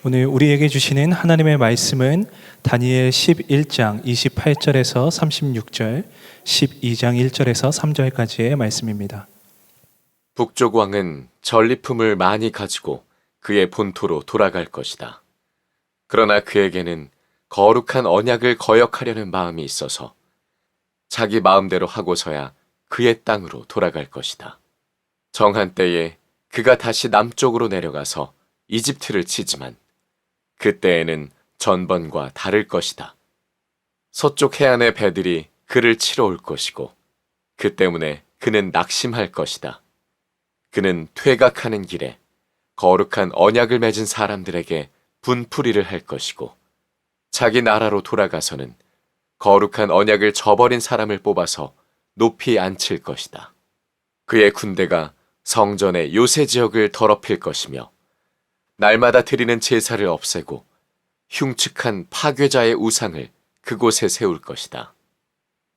오늘 우리에게 주시는 하나님의 말씀은 다니엘 11장 28절에서 36절, 12장 1절에서 3절까지의 말씀입니다. 북쪽 왕은 전리품을 많이 가지고 그의 본토로 돌아갈 것이다. 그러나 그에게는 거룩한 언약을 거역하려는 마음이 있어서 자기 마음대로 하고서야 그의 땅으로 돌아갈 것이다. 정한 때에 그가 다시 남쪽으로 내려가서 이집트를 치지만 그때에는 전번과 다를 것이다. 서쪽 해안의 배들이 그를 치러 올 것이고 그 때문에 그는 낙심할 것이다. 그는 퇴각하는 길에 거룩한 언약을 맺은 사람들에게 분풀이를 할 것이고 자기 나라로 돌아가서는 거룩한 언약을 저버린 사람을 뽑아서 높이 앉힐 것이다. 그의 군대가 성전의 요새 지역을 더럽힐 것이며 날마다 드리는 제사를 없애고 흉측한 파괴자의 우상을 그곳에 세울 것이다.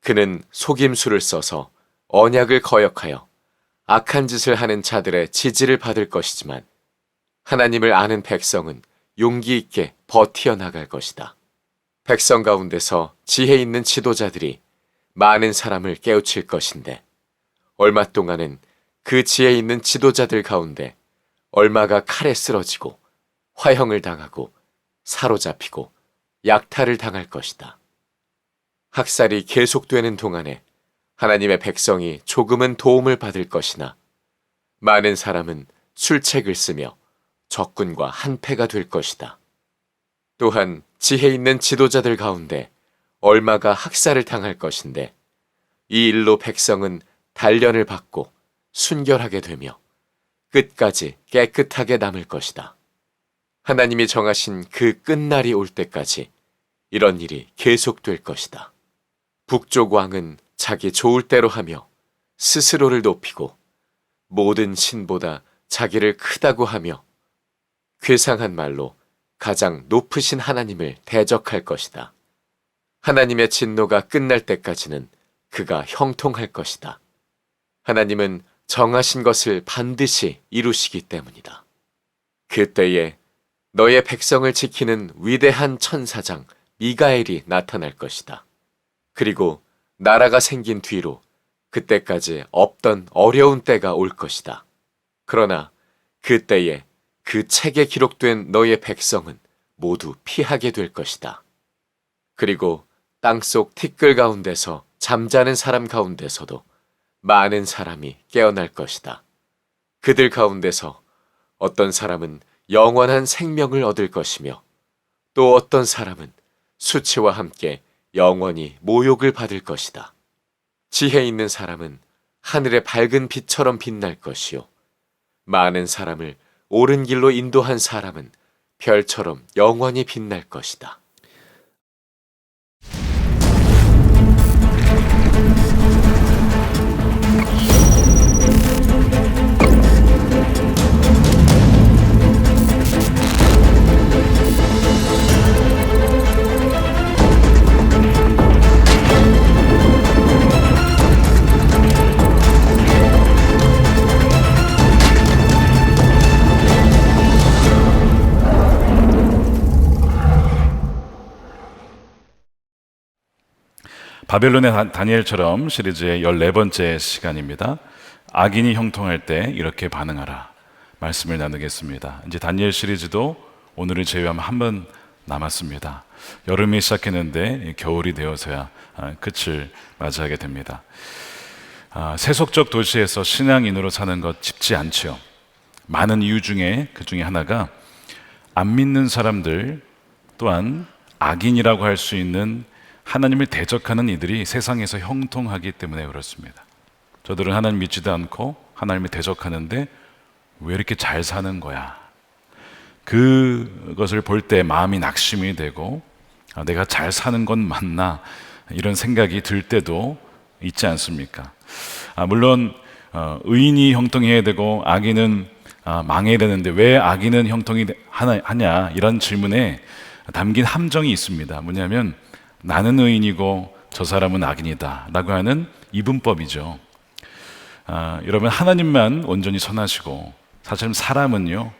그는 속임수를 써서 언약을 거역하여 악한 짓을 하는 자들의 지지를 받을 것이지만 하나님을 아는 백성은 용기 있게 버티어 나갈 것이다. 백성 가운데서 지혜 있는 지도자들이 많은 사람을 깨우칠 것인데 얼마 동안은 그 지혜 있는 지도자들 가운데 얼마가 칼에 쓰러지고 화형을 당하고 사로잡히고 약탈을 당할 것이다. 학살이 계속되는 동안에 하나님의 백성이 조금은 도움을 받을 것이나 많은 사람은 술책을 쓰며 적군과 한패가 될 것이다. 또한 지혜 있는 지도자들 가운데 얼마가 학살을 당할 것인데 이 일로 백성은 단련을 받고 순결하게 되며 끝까지 깨끗하게 남을 것이다. 하나님이 정하신 그 끝날이 올 때까지 이런 일이 계속될 것이다. 북쪽 왕은 자기 좋을 대로 하며 스스로를 높이고 모든 신보다 자기를 크다고 하며 괴상한 말로 가장 높으신 하나님을 대적할 것이다. 하나님의 진노가 끝날 때까지는 그가 형통할 것이다. 하나님은 정하신 것을 반드시 이루시기 때문이다. 그때에 너의 백성을 지키는 위대한 천사장 미가엘이 나타날 것이다. 그리고 나라가 생긴 뒤로 그때까지 없던 어려운 때가 올 것이다. 그러나 그때에 그 책에 기록된 너의 백성은 모두 피하게 될 것이다. 그리고 땅속 티끌 가운데서 잠자는 사람 가운데서도 많은 사람이 깨어날 것이다. 그들 가운데서 어떤 사람은 영원한 생명을 얻을 것이며 또 어떤 사람은 수치와 함께 영원히 모욕을 받을 것이다. 지혜 있는 사람은 하늘의 밝은 빛처럼 빛날 것이요 많은 사람을 옳은 길로 인도한 사람은 별처럼 영원히 빛날 것이다. 바벨론의 다니엘처럼 시리즈의 14번째 시간입니다. 악인이 형통할 때 이렇게 반응하라 말씀을 나누겠습니다. 이제 다니엘 시리즈도 오늘을 제외하면 한 번 남았습니다. 여름이 시작했는데 겨울이 되어서야 끝을 맞이하게 됩니다. 세속적 도시에서 신앙인으로 사는 것 쉽지 않죠. 많은 이유 중에 그 중에 하나가 안 믿는 사람들 또한 악인이라고 할 수 있는 하나님을 대적하는 이들이 세상에서 형통하기 때문에 그렇습니다. 저들은 하나님 믿지도 않고 하나님을 대적하는데 왜 이렇게 잘 사는 거야? 그것을 볼 때 마음이 낙심이 되고 내가 잘 사는 건 맞나? 이런 생각이 들 때도 있지 않습니까? 물론 의인이 형통해야 되고 악인은 망해야 되는데 왜 악인은 형통이 하냐? 이런 질문에 담긴 함정이 있습니다. 뭐냐면 나는 의인이고 저 사람은 악인이다 라고 하는 이분법이죠. 여러분, 하나님만 온전히 선하시고 사실 사람은요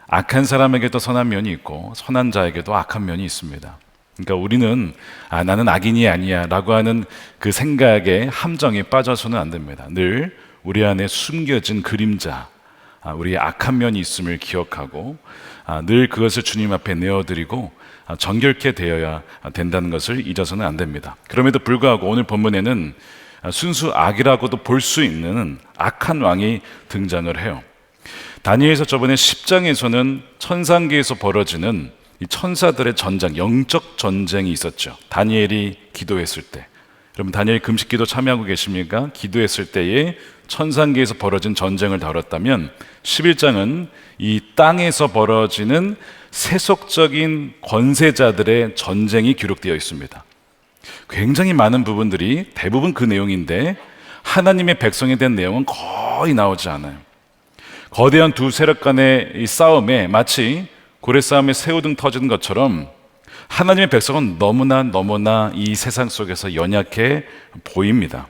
악한 사람에게도 선한 면이 있고 선한 자에게도 악한 면이 있습니다. 그러니까 우리는 나는 악인이 아니야 라고 하는 그 생각에 함정에 빠져서는 안 됩니다. 늘 우리 안에 숨겨진 그림자, 우리의 악한 면이 있음을 기억하고 늘 그것을 주님 앞에 내어드리고 정결케 되어야 된다는 것을 잊어서는 안 됩니다. 그럼에도 불구하고 오늘 본문에는 순수 악이라고도 볼 수 있는 악한 왕이 등장을 해요. 다니엘서 저번에 10장에서는 천상계에서 벌어지는 이 천사들의 전쟁, 영적 전쟁이 있었죠. 다니엘이 기도했을 때. 여러분 다니엘 금식기도 참여하고 계십니까? 기도했을 때에 천상계에서 벌어진 전쟁을 다뤘다면 11장은 이 땅에서 벌어지는 세속적인 권세자들의 전쟁이 기록되어 있습니다. 굉장히 많은 부분들이 대부분 그 내용인데 하나님의 백성에 대한 내용은 거의 나오지 않아요. 거대한 두 세력 간의 이 싸움에 마치 고래싸움에 새우등 터지는 것처럼 하나님의 백성은 너무나 이 세상 속에서 연약해 보입니다.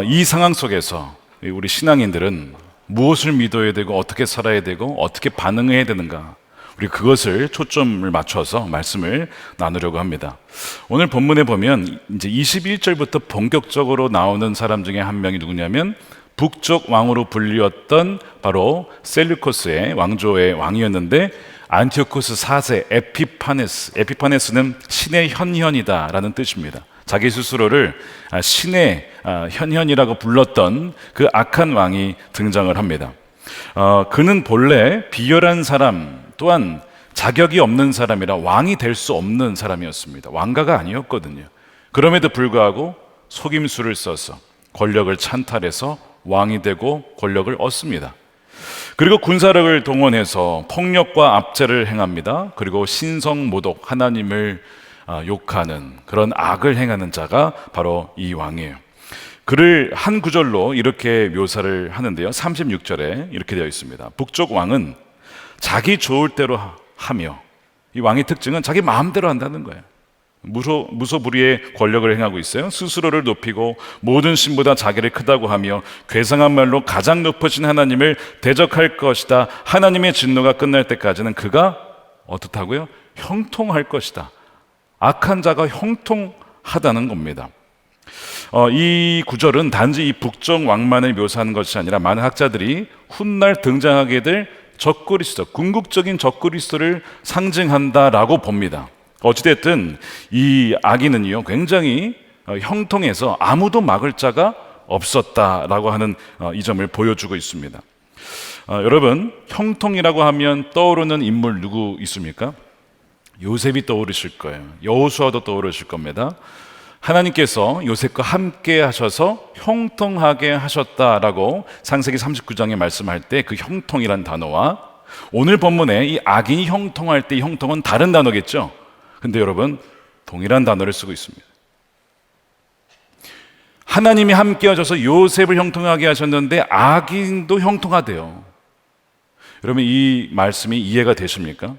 이 상황 속에서 우리 신앙인들은 무엇을 믿어야 되고 어떻게 살아야 되고 어떻게 반응해야 되는가, 우리 그것을 초점을 맞춰서 말씀을 나누려고 합니다. 오늘 본문에 보면 이제 21절부터 본격적으로 나오는 사람 중에 한 명이 누구냐면 북쪽 왕으로 불리웠던 바로 셀루코스의 왕조의 왕이었는데 안티오코스 4세 에피파네스는 신의 현현이다라는 뜻입니다. 자기 스스로를 신의 현현이라고 불렀던 그 악한 왕이 등장을 합니다. 그는 본래 비열한 사람, 또한 자격이 없는 사람이라 왕이 될 수 없는 사람이었습니다. 왕가가 아니었거든요. 그럼에도 불구하고 속임수를 써서 권력을 찬탈해서 왕이 되고 권력을 얻습니다. 그리고 군사력을 동원해서 폭력과 압제를 행합니다. 그리고 신성모독, 하나님을 욕하는 그런 악을 행하는 자가 바로 이 왕이에요. 그를 한 구절로 이렇게 묘사를 하는데요, 36절에 이렇게 되어 있습니다. 북쪽 왕은 자기 좋을 대로 하며, 이 왕의 특징은 자기 마음대로 한다는 거예요. 무소불위의 권력을 행하고 있어요. 스스로를 높이고 모든 신보다 자기를 크다고 하며 괴상한 말로 가장 높으신 하나님을 대적할 것이다. 하나님의 진노가 끝날 때까지는 그가 어떻다고요? 형통할 것이다. 악한 자가 형통하다는 겁니다. 이 구절은 단지 이 북쪽 왕만을 묘사하는 것이 아니라 많은 학자들이 훗날 등장하게 될 적그리스도, 궁극적인 적그리스도를 상징한다라고 봅니다. 어찌됐든 이 악인은요 굉장히 형통해서 아무도 막을 자가 없었다라고 하는 이 점을 보여주고 있습니다. 여러분, 형통이라고 하면 떠오르는 인물 누구 있습니까? 요셉이 떠오르실 거예요. 여호수아도 떠오르실 겁니다. 하나님께서 요셉과 함께 하셔서 형통하게 하셨다라고 창세기 39장에 말씀할 때 그 형통이란 단어와 오늘 본문에 이 악인이 형통할 때 이 형통은 다른 단어겠죠. 근데 여러분, 동일한 단어를 쓰고 있습니다. 하나님이 함께 하셔서 요셉을 형통하게 하셨는데 악인도 형통하대요. 여러분, 이 말씀이 이해가 되십니까?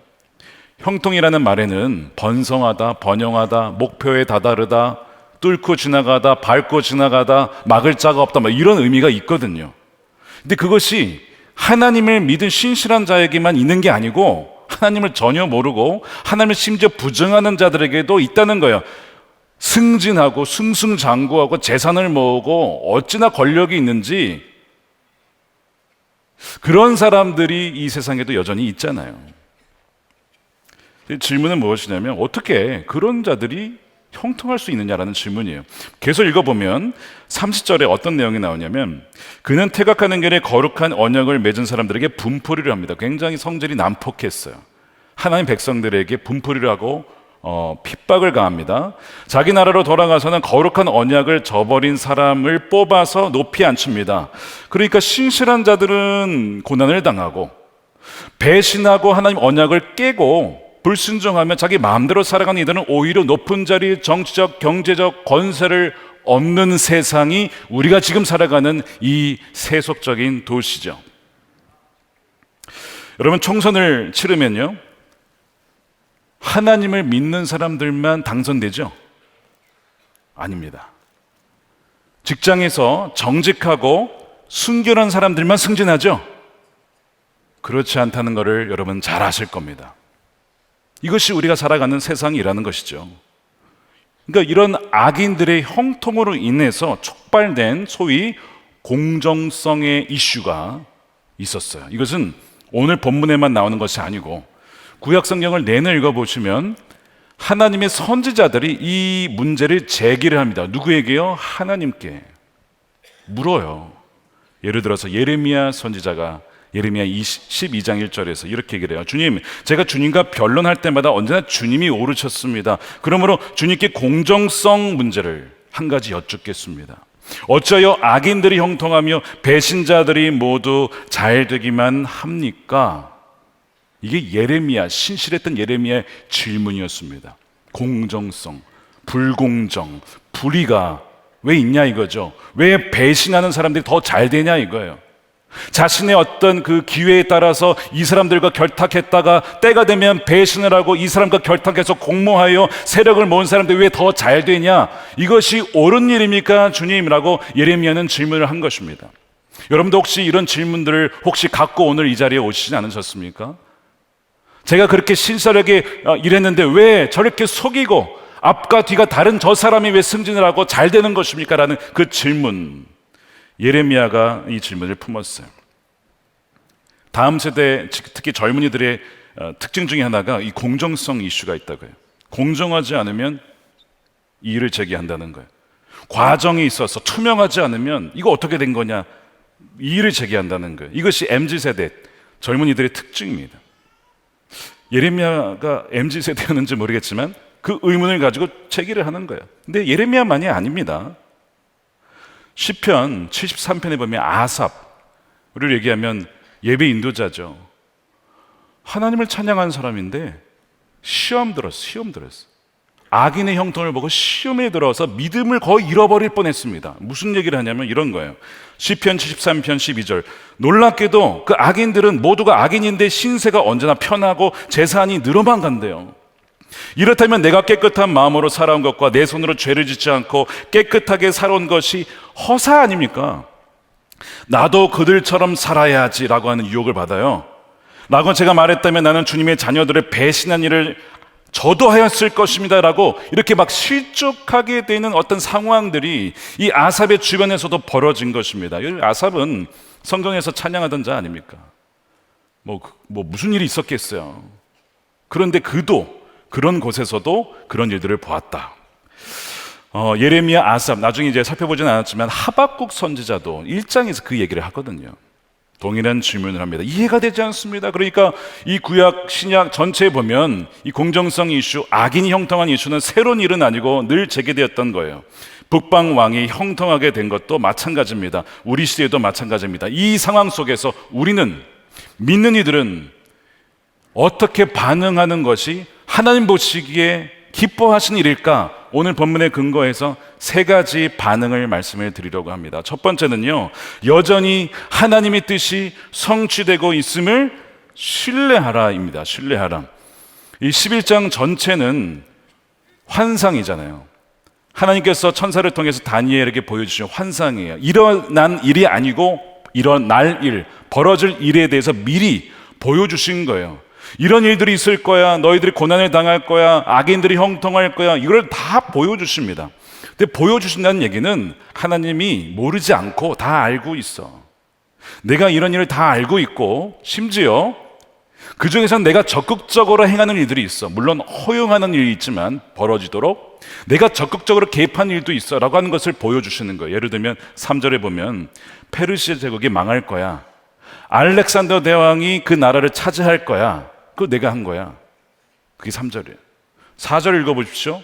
형통이라는 말에는 번성하다, 번영하다, 목표에 다다르다, 뚫고 지나가다, 밟고 지나가다, 막을 자가 없다, 이런 의미가 있거든요. 근데 그것이 하나님을 믿은 신실한 자에게만 있는 게 아니고 하나님을 전혀 모르고 하나님을 심지어 부정하는 자들에게도 있다는 거예요. 승진하고 승승장구하고 재산을 모으고 어찌나 권력이 있는지 그런 사람들이 이 세상에도 여전히 있잖아요. 질문은 무엇이냐면 어떻게 그런 자들이 형통할 수 있느냐라는 질문이에요. 계속 읽어보면 30절에 어떤 내용이 나오냐면 그는 태각하는 길에 거룩한 언약을 맺은 사람들에게 분풀이를 합니다. 굉장히 성질이 난폭했어요. 하나님 백성들에게 분풀이를 하고 핍박을 가합니다. 자기 나라로 돌아가서는 거룩한 언약을 저버린 사람을 뽑아서 높이 앉힙니다. 그러니까 신실한 자들은 고난을 당하고 배신하고 하나님 언약을 깨고 불순종하며 자기 마음대로 살아가는 이들은 오히려 높은 자리, 정치적, 경제적 권세를 얻는 세상이 우리가 지금 살아가는 이 세속적인 도시죠. 여러분, 총선을 치르면요 하나님을 믿는 사람들만 당선되죠? 아닙니다. 직장에서 정직하고 순결한 사람들만 승진하죠? 그렇지 않다는 것을 여러분 잘 아실 겁니다. 이것이 우리가 살아가는 세상이라는 것이죠. 그러니까 이런 악인들의 형통으로 인해서 촉발된 소위 공정성의 이슈가 있었어요. 이것은 오늘 본문에만 나오는 것이 아니고 구약 성경을 내내 읽어보시면 하나님의 선지자들이 이 문제를 제기를 합니다. 누구에게요? 하나님께 물어요. 예를 들어서 예레미야 선지자가 예레미야 12장 1절에서 이렇게 얘기를 해요. 주님, 제가 주님과 변론할 때마다 언제나 주님이 오르셨습니다. 그러므로 주님께 공정성 문제를 한 가지 여쭙겠습니다. 어찌하여 악인들이 형통하며 배신자들이 모두 잘 되기만 합니까? 이게 예레미야, 신실했던 예레미야의 질문이었습니다. 공정성, 불공정, 불의가 왜 있냐 이거죠. 왜 배신하는 사람들이 더 잘 되냐 이거예요. 자신의 어떤 그 기회에 따라서 이 사람들과 결탁했다가 때가 되면 배신을 하고 이 사람과 결탁해서 공모하여 세력을 모은 사람들이 왜 더 잘 되냐, 이것이 옳은 일입니까 주님이라고 예레미야는 질문을 한 것입니다. 여러분도 혹시 이런 질문들을 혹시 갖고 오늘 이 자리에 오시지 않으셨습니까? 제가 그렇게 신실하게 일했는데 왜 저렇게 속이고 앞과 뒤가 다른 저 사람이 왜 승진을 하고 잘 되는 것입니까? 라는 그 질문, 예레미야가 이 질문을 품었어요. 다음 세대, 특히 젊은이들의 특징 중에 하나가 이 공정성 이슈가 있다고요. 공정하지 않으면 이의를 제기한다는 거예요. 과정이 있어서 투명하지 않으면 이거 어떻게 된 거냐, 이의를 제기한다는 거예요. 이것이 MZ세대 젊은이들의 특징입니다. 예레미야가 MZ세대였는지 모르겠지만 그 의문을 가지고 제기를 하는 거예요. 근데 예레미야만이 아닙니다. 시편 73편에 보면 아삽, 우리를 얘기하면 예배 인도자죠. 하나님을 찬양한 사람인데 시험 들었어. 악인의 형통을 보고 시험에 들어서 믿음을 거의 잃어버릴 뻔했습니다. 무슨 얘기를 하냐면 이런 거예요. 시편 73편 12절, 놀랍게도 그 악인들은 모두가 악인인데 신세가 언제나 편하고 재산이 늘어만 간대요. 이렇다면 내가 깨끗한 마음으로 살아온 것과 내 손으로 죄를 짓지 않고 깨끗하게 살아온 것이 허사 아닙니까? 나도 그들처럼 살아야지 라고 하는 유혹을 받아요. 라고 제가 말했다면 나는 주님의 자녀들을 배신한 일을 저도 하였을 것입니다 라고 이렇게 막 실족하게 되는 어떤 상황들이 이 아삽의 주변에서도 벌어진 것입니다. 아삽은 성경에서 찬양하던 자 아닙니까? 뭐 무슨 일이 있었겠어요. 그런데 그도 그런 곳에서도 그런 일들을 보았다. 예레미야, 아삽, 나중에 이제 살펴보진 않았지만 하박국 선지자도 1장에서 그 얘기를 하거든요. 동일한 질문을 합니다. 이해가 되지 않습니다. 그러니까 이 구약 신약 전체에 보면 이 공정성 이슈, 악인이 형통한 이슈는 새로운 일은 아니고 늘 제기되었던 거예요. 북방 왕이 형통하게 된 것도 마찬가지입니다. 우리 시대에도 마찬가지입니다. 이 상황 속에서 우리는, 믿는 이들은 어떻게 반응하는 것이 하나님 보시기에 기뻐하신 일일까? 오늘 본문의 근거에서 세 가지 반응을 말씀을 드리려고 합니다. 첫 번째는요, 여전히 하나님의 뜻이 성취되고 있음을 신뢰하라입니다. 신뢰하라. 이 11장 전체는 환상이잖아요. 하나님께서 천사를 통해서 다니엘에게 보여주신 환상이에요. 일어난 일이 아니고 일어날 일, 벌어질 일에 대해서 미리 보여주신 거예요. 이런 일들이 있을 거야, 너희들이 고난을 당할 거야, 악인들이 형통할 거야, 이걸 다 보여주십니다. 근데 보여주신다는 얘기는 하나님이 모르지 않고 다 알고 있어. 내가 이런 일을 다 알고 있고, 심지어 그 중에서는 내가 적극적으로 행하는 일들이 있어. 물론 허용하는 일이 있지만 벌어지도록 내가 적극적으로 개입한 일도 있어 라고 하는 것을 보여주시는 거예요. 예를 들면 3절에 보면 페르시아 제국이 망할 거야, 알렉산더 대왕이 그 나라를 차지할 거야, 그거 내가 한 거야. 그게 3절이에요. 4절 읽어보십시오.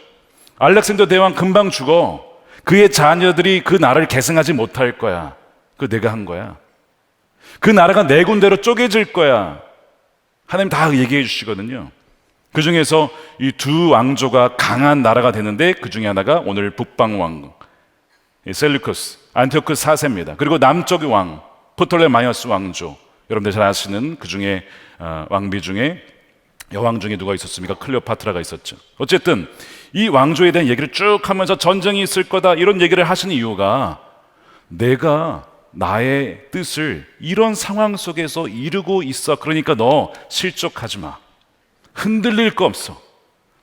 알렉산더 대왕 금방 죽어. 그의 자녀들이 그 나라를 계승하지 못할 거야. 그거 내가 한 거야. 그 나라가 네 군데로 쪼개질 거야. 하나님 다 얘기해 주시거든요. 그 중에서 이 두 왕조가 강한 나라가 되는데 그 중에 하나가 오늘 북방 왕 셀루커스, 안티오크 4세입니다. 그리고 남쪽의 왕 프톨레마이오스 왕조, 여러분들 잘 아시는 그 중에 왕비 중에 여왕 중에 누가 있었습니까? 클레오파트라가 있었죠. 어쨌든 이 왕조에 대한 얘기를 쭉 하면서 전쟁이 있을 거다 이런 얘기를 하시는 이유가 내가 나의 뜻을 이런 상황 속에서 이루고 있어. 그러니까 너 실족하지 마. 흔들릴 거 없어.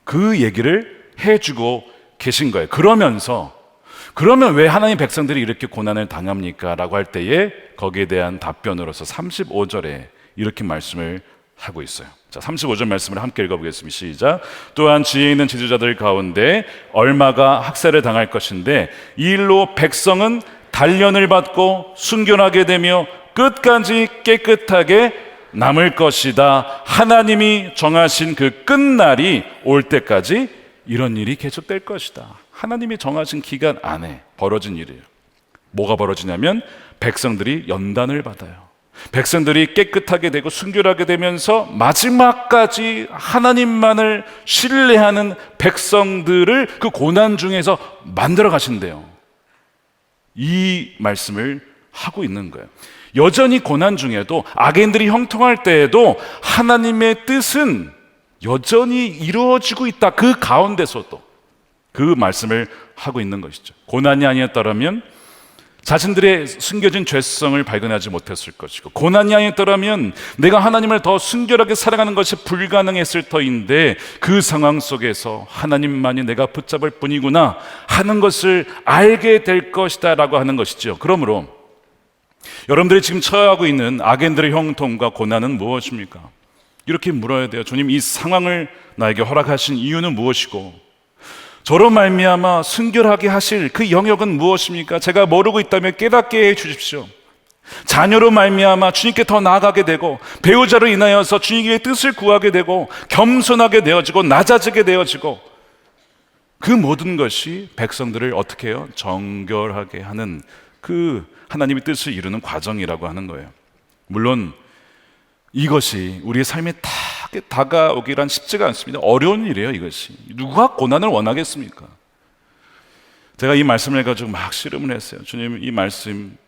그 얘기를 해주고 계신 거예요. 그러면 왜 하나님 백성들이 이렇게 고난을 당합니까? 라고 할 때에 거기에 대한 답변으로서 35절에 이렇게 말씀을 하고 있어요. 자, 35절 말씀을 함께 읽어보겠습니다. 시작. 또한 지혜 있는 지도자들 가운데 얼마가 학살을 당할 것인데 이 일로 백성은 단련을 받고 순결하게 되며 끝까지 깨끗하게 남을 것이다. 하나님이 정하신 그 끝날이 올 때까지 이런 일이 계속될 것이다. 하나님이 정하신 기간 안에 벌어진 일이에요. 뭐가 벌어지냐면 백성들이 연단을 받아요. 백성들이 깨끗하게 되고 순결하게 되면서 마지막까지 하나님만을 신뢰하는 백성들을 그 고난 중에서 만들어 가신대요. 이 말씀을 하고 있는 거예요. 여전히 고난 중에도 악인들이 형통할 때에도 하나님의 뜻은 여전히 이루어지고 있다. 그 가운데서도 그 말씀을 하고 있는 것이죠. 고난이 아니었더라면 자신들의 숨겨진 죄성을 발견하지 못했을 것이고, 고난이 아니었더라면 내가 하나님을 더 순결하게 살아가는 것이 불가능했을 터인데, 그 상황 속에서 하나님만이 내가 붙잡을 뿐이구나 하는 것을 알게 될 것이다 라고 하는 것이죠. 그러므로 여러분들이 지금 처하고 있는 악인들의 형통과 고난은 무엇입니까? 이렇게 물어야 돼요. 주님, 이 상황을 나에게 허락하신 이유는 무엇이고, 저로 말미암아 순결하게 하실 그 영역은 무엇입니까? 제가 모르고 있다면 깨닫게 해 주십시오. 자녀로 말미암아 주님께 더 나아가게 되고, 배우자로 인하여서 주님의 뜻을 구하게 되고, 겸손하게 되어지고 낮아지게 되어지고, 그 모든 것이 백성들을 어떻게 해요? 정결하게 하는 그 하나님의 뜻을 이루는 과정이라고 하는 거예요. 물론 이것이 우리의 삶에 다 다가오기란 쉽지가 않습니다. 어려운 일이에요. 이것이 누가 고난을 원하겠습니까? 제가 이 말씀을 가지고 막 씨름을 했어요. 주님, 이 말씀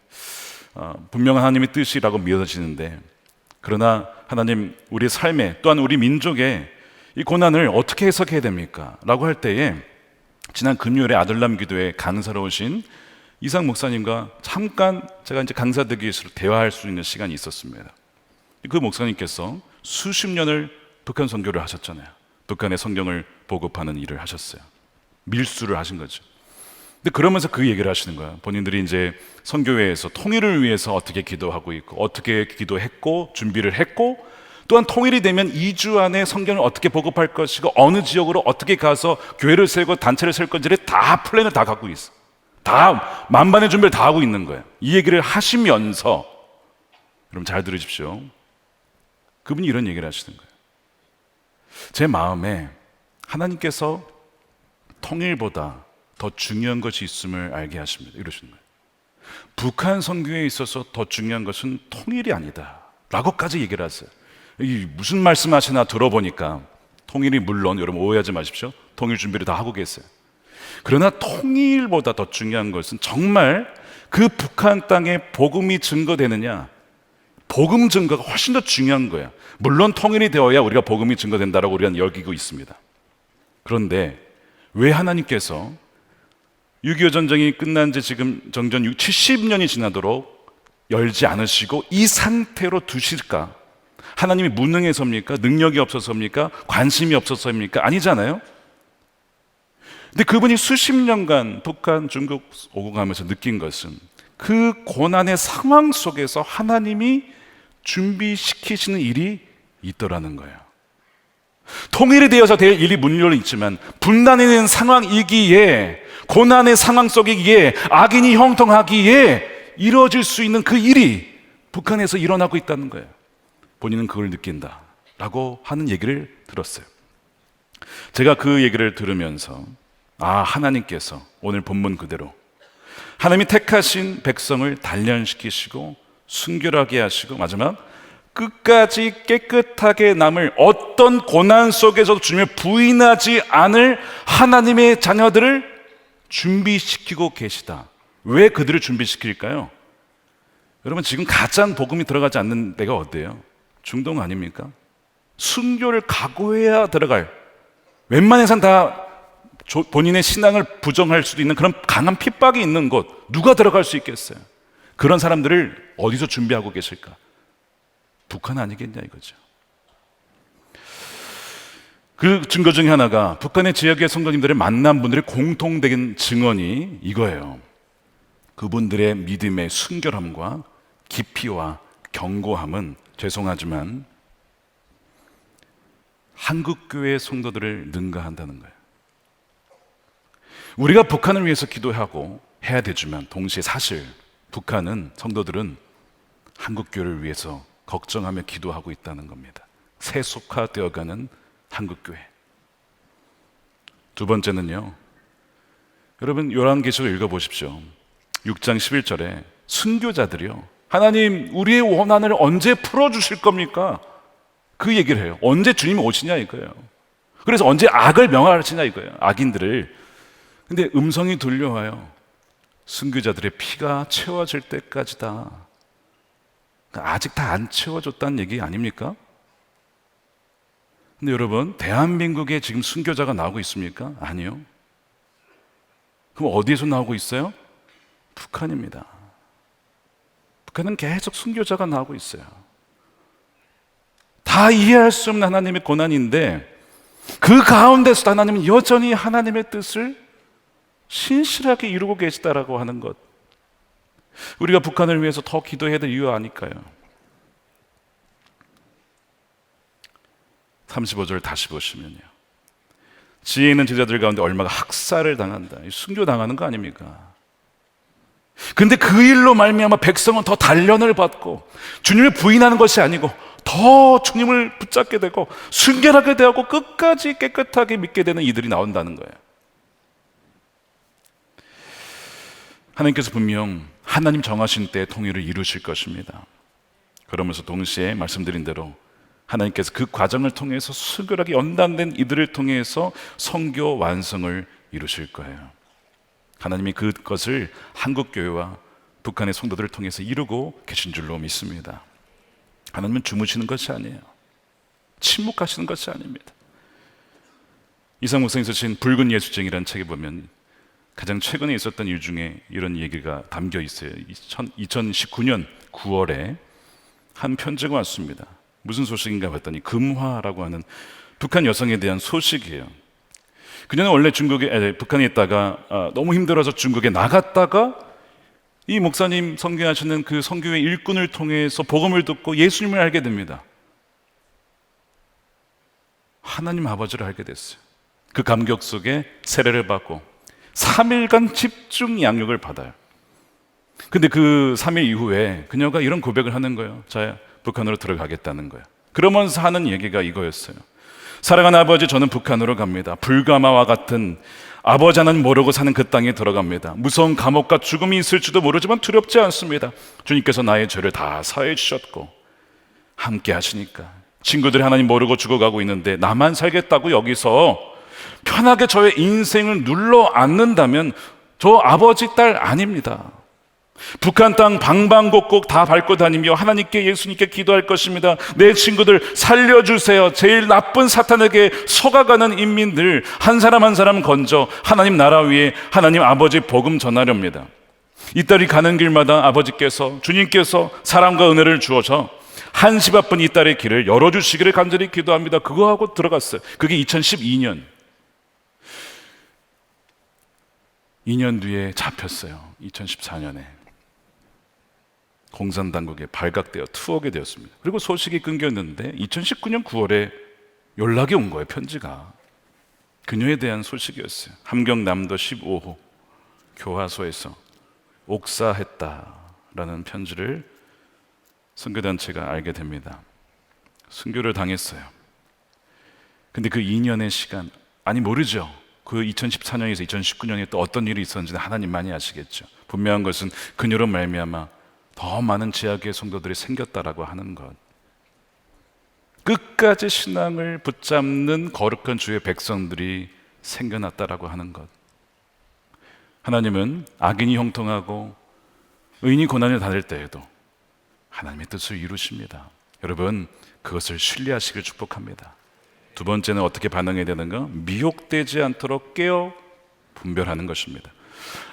분명한 하나님의 뜻이라고 믿어지는데, 그러나 하나님, 우리 삶에 또한 우리 민족의 이 고난을 어떻게 해석해야 됩니까? 라고 할 때에 지난 금요일에 아들람 기도에 강사로 오신 이상 목사님과 잠깐 제가 이제 강사 되기 위해서 대화할 수 있는 시간이 있었습니다. 그 목사님께서 수십 년을 북한 선교를 하셨잖아요. 북한의 성경을 보급하는 일을 하셨어요. 밀수를 하신 거죠. 근데 그러면서 그 얘기를 하시는 거예요. 본인들이 이제 선교회에서 통일을 위해서 어떻게 기도하고 있고, 어떻게 기도했고, 준비를 했고, 또한 통일이 되면 2주 안에 성경을 어떻게 보급할 것이고, 어느 지역으로 어떻게 가서 교회를 세우고 단체를 세울 건지를 다 플랜을 다 갖고 있어. 다 만반의 준비를 다 하고 있는 거예요. 이 얘기를 하시면서, 여러분 잘 들으십시오. 그분이 이런 얘기를 하시는 거예요. 제 마음에 하나님께서 통일보다 더 중요한 것이 있음을 알게 하십니다. 이러시는 거예요. 북한 선교에 있어서 더 중요한 것은 통일이 아니다 라고까지 얘기를 하세요. 이 무슨 말씀하시나 들어보니까 통일이, 물론 여러분 오해하지 마십시오. 통일 준비를 다 하고 계세요. 그러나 통일보다 더 중요한 것은 정말 그 북한 땅에 복음이 증거되느냐, 복음 증거가 훨씬 더 중요한 거야. 물론 통일이 되어야 우리가 복음이 증거된다라고 우리가 여기고 있습니다. 그런데 왜 하나님께서 6.25 전쟁이 끝난 지 지금 정전 70년이 지나도록 열지 않으시고 이 상태로 두실까? 하나님이 무능해서입니까? 능력이 없어서입니까? 관심이 없어서입니까? 아니잖아요. 근데 그분이 수십 년간 북한, 중국 오고 가면서 느낀 것은 그 고난의 상황 속에서 하나님이 준비시키시는 일이 있더라는 거예요. 통일이 되어서 될 일이 물론 있지만, 분단이 되는 상황이기에, 고난의 상황 속이기에, 악인이 형통하기에 이루어질 수 있는 그 일이 북한에서 일어나고 있다는 거예요. 본인은 그걸 느낀다라고 하는 얘기를 들었어요. 제가 그 얘기를 들으면서 하나님께서 오늘 본문 그대로 하나님이 택하신 백성을 단련시키시고 순결하게 하시고 마지막 끝까지 깨끗하게 남을, 어떤 고난 속에서도 주님을 부인하지 않을 하나님의 자녀들을 준비시키고 계시다. 왜 그들을 준비시킬까요? 여러분, 지금 가짠 복음이 들어가지 않는 데가 어디예요? 중동 아닙니까? 순교를 각오해야 들어갈, 웬만해선 다 본인의 신앙을 부정할 수도 있는 그런 강한 핍박이 있는 곳, 누가 들어갈 수 있겠어요? 그런 사람들을 어디서 준비하고 계실까? 북한 아니겠냐 이거죠. 그 증거 중에 하나가 북한의 지역의 성도님들을 만난 분들의 공통된 증언이 이거예요. 그분들의 믿음의 순결함과 깊이와 견고함은 죄송하지만 한국교회 성도들을 능가한다는 거예요. 우리가 북한을 위해서 기도하고 해야 되지만 동시에 사실 북한은 성도들은 한국교회를 위해서 걱정하며 기도하고 있다는 겁니다. 세속화되어가는 한국교회. 두 번째는요, 여러분 요한계시록 읽어보십시오. 6장 11절에 순교자들이요, 하나님 우리의 원한을 언제 풀어주실 겁니까? 그 얘기를 해요. 언제 주님이 오시냐 이거예요. 그래서 언제 악을 명하시냐 이거예요. 악인들을. 근데 음성이 들려와요. 순교자들의 피가 채워질 때까지다. 그러니까 아직 다 안 채워졌다는 얘기 아닙니까? 근데 여러분, 대한민국에 지금 순교자가 나오고 있습니까? 아니요. 그럼 어디에서 나오고 있어요? 북한입니다. 북한은 계속 순교자가 나오고 있어요. 다 이해할 수 없는 하나님의 고난인데 그 가운데서도 하나님은 여전히 하나님의 뜻을 신실하게 이루고 계시다라고 하는 것. 우리가 북한을 위해서 더 기도해야 될 이유 아닐까요? 35절 다시 보시면요, 지혜 있는 제자들 가운데 얼마가 학살을 당한다. 순교당하는 거 아닙니까? 근데 그 일로 말미암아 백성은 더 단련을 받고 주님을 부인하는 것이 아니고 더 주님을 붙잡게 되고 순결하게 되고 끝까지 깨끗하게 믿게 되는 이들이 나온다는 거예요. 하나님께서 분명 하나님 정하신 때에 통일을 이루실 것입니다. 그러면서 동시에 말씀드린 대로 하나님께서 그 과정을 통해서 순결하게 연단된 이들을 통해서 성교 완성을 이루실 거예요. 하나님이 그것을 한국교회와 북한의 성도들을 통해서 이루고 계신 줄로 믿습니다. 하나님은 주무시는 것이 아니에요. 침묵하시는 것이 아닙니다. 이상 목사님 쓰신 붉은 예수쟁이라는 책에 보면 가장 최근에 있었던 일 중에 이런 얘기가 담겨 있어요. 2019년 9월에 한 편지가 왔습니다. 무슨 소식인가 봤더니 금화라고 하는 북한 여성에 대한 소식이에요. 그녀는 원래 북한에 있다가 너무 힘들어서 중국에 나갔다가 이 목사님 선교하시는 그 선교회 일꾼을 통해서 복음을 듣고 예수님을 알게 됩니다. 하나님 아버지를 알게 됐어요. 그 감격 속에 세례를 받고 3일간 집중 양육을 받아요. 근데 그 3일 이후에 그녀가 이런 고백을 하는 거예요. 자, 북한으로 들어가겠다는 거예요. 그러면서 하는 얘기가 이거였어요. 사랑하는 아버지, 저는 북한으로 갑니다. 불가마와 같은 아버지 하나님 모르고 사는 그 땅에 들어갑니다. 무서운 감옥과 죽음이 있을지도 모르지만 두렵지 않습니다. 주님께서 나의 죄를 다 사해 주셨고 함께 하시니까 친구들이 하나님 모르고 죽어가고 있는데 나만 살겠다고 여기서 편하게 저의 인생을 눌러 앉는다면 저 아버지 딸 아닙니다. 북한 땅 방방곡곡 다 밟고 다니며 하나님께 예수님께 기도할 것입니다. 내 친구들 살려주세요. 제일 나쁜 사탄에게 속아가는 인민들 한 사람 한 사람 건져 하나님 나라 위에 하나님 아버지 복음 전하렵니다. 이 딸이 가는 길마다 아버지께서 주님께서 사랑과 은혜를 주어서 한시 바쁜 이 딸의 길을 열어주시기를 간절히 기도합니다. 그거 하고 들어갔어요. 그게 2012년 2년 뒤에 잡혔어요. 2014년에 공산당국에 발각되어 투옥이 되었습니다. 그리고 소식이 끊겼는데 2019년 9월에 연락이 온 거예요. 편지가 그녀에 대한 소식이었어요. 함경남도 15호 교화소에서 옥사했다라는 편지를 선교단체가 알게 됩니다. 순교를 당했어요. 근데 그 2년의 시간, 아니 모르죠. 그 2014년에서 2019년에 또 어떤 일이 있었는지는 하나님만이 아시겠죠. 분명한 것은 그녀로 말미암아 더 많은 제약의 성도들이 생겼다라고 하는 것. 끝까지 신앙을 붙잡는 거룩한 주의 백성들이 생겨났다라고 하는 것. 하나님은 악인이 형통하고 의인이 고난을 받을 때에도 하나님의 뜻을 이루십니다. 여러분, 그것을 신뢰하시길 축복합니다. 두 번째는 어떻게 반응해야 되는가? 미혹되지 않도록 깨어 분별하는 것입니다.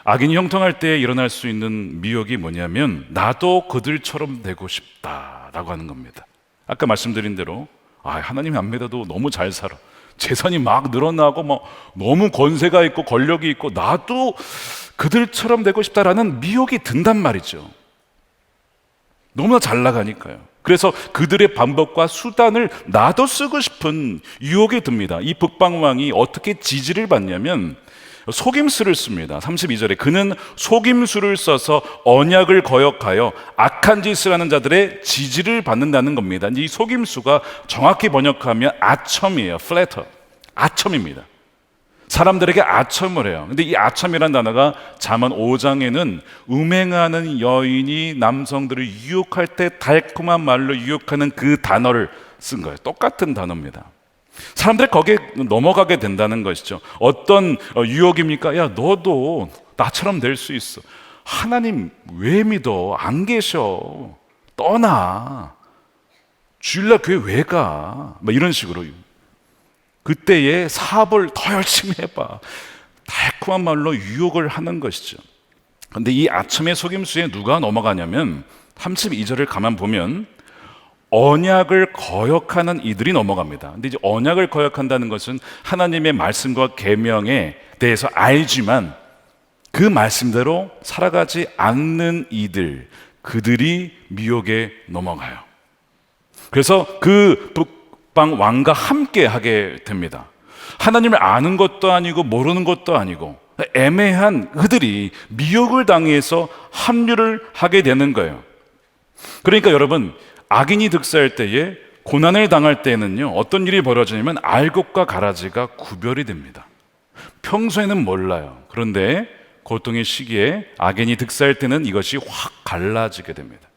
악인이 형통할 때 일어날 수 있는 미혹이 뭐냐면 나도 그들처럼 되고 싶다라고 하는 겁니다. 아까 말씀드린 대로 하나님이 안 믿어도 너무 잘 살아, 재산이 막 늘어나고 너무 권세가 있고 권력이 있고 나도 그들처럼 되고 싶다라는 미혹이 든단 말이죠. 너무나 잘 나가니까요. 그래서 그들의 방법과 수단을 나도 쓰고 싶은 유혹이 듭니다. 이 북방왕이 어떻게 지지를 받냐면 속임수를 씁니다. 32절에 그는 속임수를 써서 언약을 거역하여 악한 짓을 하는 자들의 지지를 받는다는 겁니다. 이 속임수가 정확히 번역하면 아첨이에요. 플래터, 아첨입니다. 사람들에게 아첨을 해요. 근데 이 아첨이라는 단어가 잠언 5장에는 음행하는 여인이 남성들을 유혹할 때 달콤한 말로 유혹하는 그 단어를 쓴 거예요. 똑같은 단어입니다. 사람들이 거기에 넘어가게 된다는 것이죠. 어떤 유혹입니까? 야, 너도 나처럼 될 수 있어. 하나님 왜 믿어? 안 계셔. 떠나. 주일날 교회 왜 가? 이런 식으로. 그때의 사업을 더 열심히 해봐. 달콤한 말로 유혹을 하는 것이죠. 그런데 이 아첨의 속임수에 누가 넘어가냐면 32절을 가만 보면 언약을 거역하는 이들이 넘어갑니다. 근데 이제 언약을 거역한다는 것은 하나님의 말씀과 계명에 대해서 알지만 그 말씀대로 살아가지 않는 이들, 그들이 미혹에 넘어가요. 그래서 그 북방 왕과 함께 하게 됩니다. 하나님을 아는 것도 아니고 모르는 것도 아니고 애매한 그들이 미혹을 당해서 합류를 하게 되는 거예요. 그러니까 여러분, 악인이 득세할 때에, 고난을 당할 때에는요, 어떤 일이 벌어지냐면 알곡과 가라지가 구별이 됩니다. 평소에는 몰라요. 그런데 고통의 시기에 악인이 득세할 때는 이것이 확 갈라지게 됩니다.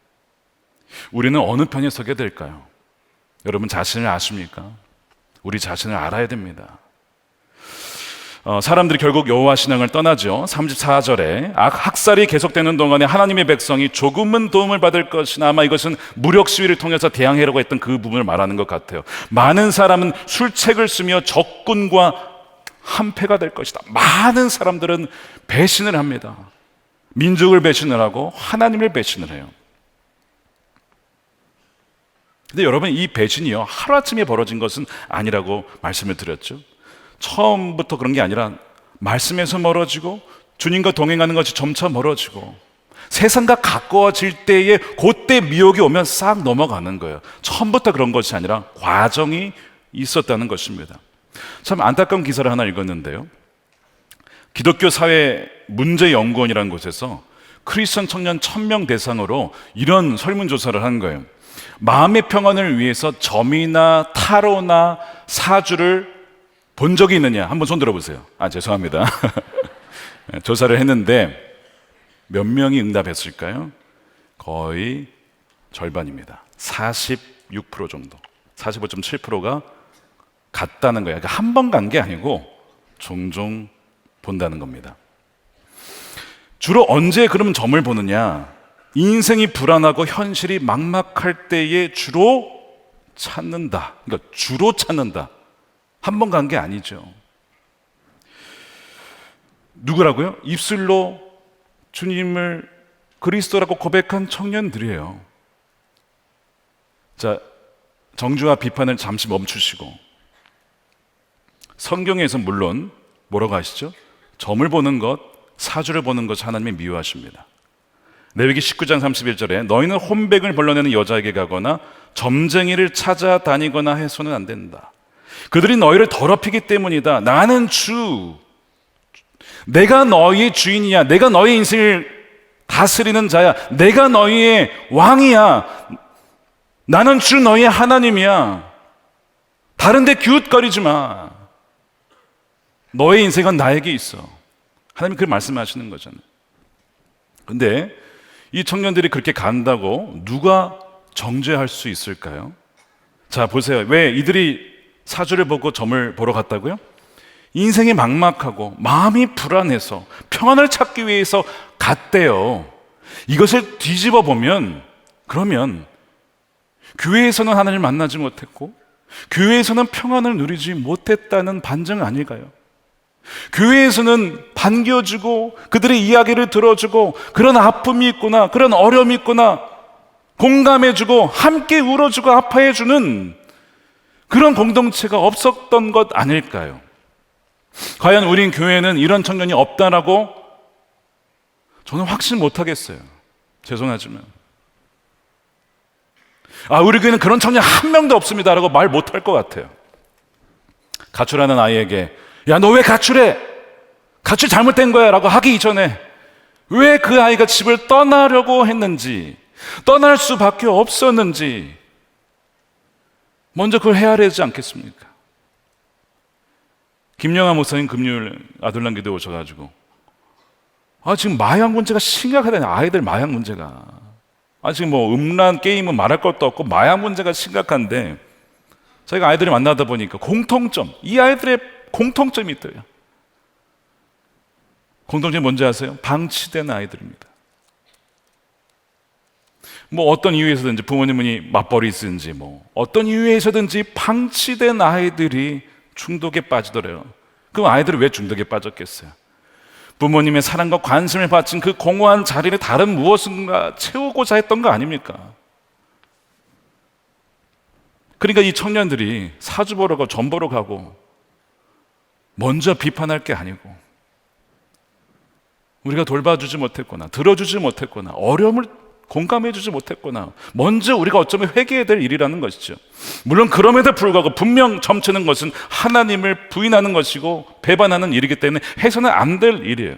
우리는 어느 편에 서게 될까요? 여러분 자신을 아십니까? 우리 자신을 알아야 됩니다. 사람들이 결국 여호와 신앙을 떠나죠. 34절에 학살이 계속되는 동안에 하나님의 백성이 조금은 도움을 받을 것이나, 아마 이것은 무력 시위를 통해서 대항하려고 했던 그 부분을 말하는 것 같아요. 많은 사람은 술책을 쓰며 적군과 한패가 될 것이다. 많은 사람들은 배신을 합니다. 민족을 배신을 하고 하나님을 배신을 해요. 근데 여러분, 이 배신이요, 하루아침에 벌어진 것은 아니라고 말씀을 드렸죠. 처음부터 그런 게 아니라 말씀에서 멀어지고 주님과 동행하는 것이 점차 멀어지고 세상과 가까워질 때에 그때 미혹이 오면 싹 넘어가는 거예요. 처음부터 그런 것이 아니라 과정이 있었다는 것입니다. 참 안타까운 기사를 하나 읽었는데요. 기독교 사회 문제연구원이라는 곳에서 크리스천 청년 1000명 대상으로 이런 설문조사를 한 거예요. 마음의 평안을 위해서 점이나 타로나 사주를 본 적이 있느냐? 한번 손 들어보세요. 죄송합니다. 조사를 했는데 몇 명이 응답했을까요? 거의 절반입니다. 46% 정도. 45.7%가 갔다는 거예요. 그러니까 한 번 간 게 아니고 종종 본다는 겁니다. 주로 언제 그러면 점을 보느냐? 인생이 불안하고 현실이 막막할 때에 주로 찾는다. 그러니까 주로 찾는다. 한 번 간 게 아니죠. 누구라고요? 입술로 주님을 그리스도라고 고백한 청년들이에요. 자, 정죄와 비판을 잠시 멈추시고, 성경에서 물론 뭐라고 하시죠? 점을 보는 것, 사주를 보는 것을 하나님이 미워하십니다. 레위기 19장 31절에 너희는 혼백을 벌러내는 여자에게 가거나 점쟁이를 찾아다니거나 해서는 안 된다. 그들이 너희를 더럽히기 때문이다. 나는 주, 내가 너희의 주인이야. 내가 너희 인생을 다스리는 자야. 내가 너희의 왕이야. 나는 주 너희의 하나님이야. 다른 데 기웃거리지 마. 너의 인생은 나에게 있어. 하나님이 그렇게 말씀하시는 거잖아요. 근데 이 청년들이 그렇게 간다고 누가 정죄할 수 있을까요? 자, 보세요. 왜 이들이 사주를 보고 점을 보러 갔다고요? 인생이 막막하고 마음이 불안해서 평안을 찾기 위해서 갔대요. 이것을 뒤집어 보면, 그러면 교회에서는 하나님을 만나지 못했고 교회에서는 평안을 누리지 못했다는 반증 아닐까요? 교회에서는 반겨주고 그들의 이야기를 들어주고 그런 아픔이 있구나, 그런 어려움이 있구나 공감해주고 함께 울어주고 아파해주는 그런 공동체가 없었던 것 아닐까요? 과연 우린 교회에는 이런 청년이 없다라고 저는 확신 못하겠어요. 죄송하지만 우리 교회는 그런 청년 한 명도 없습니다라고 말 못할 것 같아요. 가출하는 아이에게 야, 너 왜 가출해? 가출 잘못된 거야 라고 하기 이전에 왜 그 아이가 집을 떠나려고 했는지, 떠날 수밖에 없었는지 먼저 그걸 헤아리지 않겠습니까? 김영하 목사님 금요일 아들랑 기도에 오셔가지고 지금 마약 문제가 심각하다니, 아이들 마약 문제가 지금 뭐 음란 게임은 말할 것도 없고 마약 문제가 심각한데 저희가 아이들을 만나다 보니까 이 아이들의 공통점이 있더래요. 공통점이 뭔지 아세요? 방치된 아이들입니다. 뭐 어떤 이유에서든지 부모님이 맞벌이든지 뭐 어떤 이유에서든지 방치된 아이들이 중독에 빠지더래요. 그럼 아이들이 왜 중독에 빠졌겠어요? 부모님의 사랑과 관심을 바친 그 공허한 자리를 다른 무엇인가 채우고자 했던 거 아닙니까? 그러니까 이 청년들이 사주 보러 가고 점 보러 가고 먼저 비판할 게 아니고 우리가 돌봐주지 못했거나 들어주지 못했거나 어려움을 공감해주지 못했거나 먼저 우리가 어쩌면 회개해야 될 일이라는 것이죠. 물론 그럼에도 불구하고 분명 점치는 것은 하나님을 부인하는 것이고 배반하는 일이기 때문에 해서는 안 될 일이에요.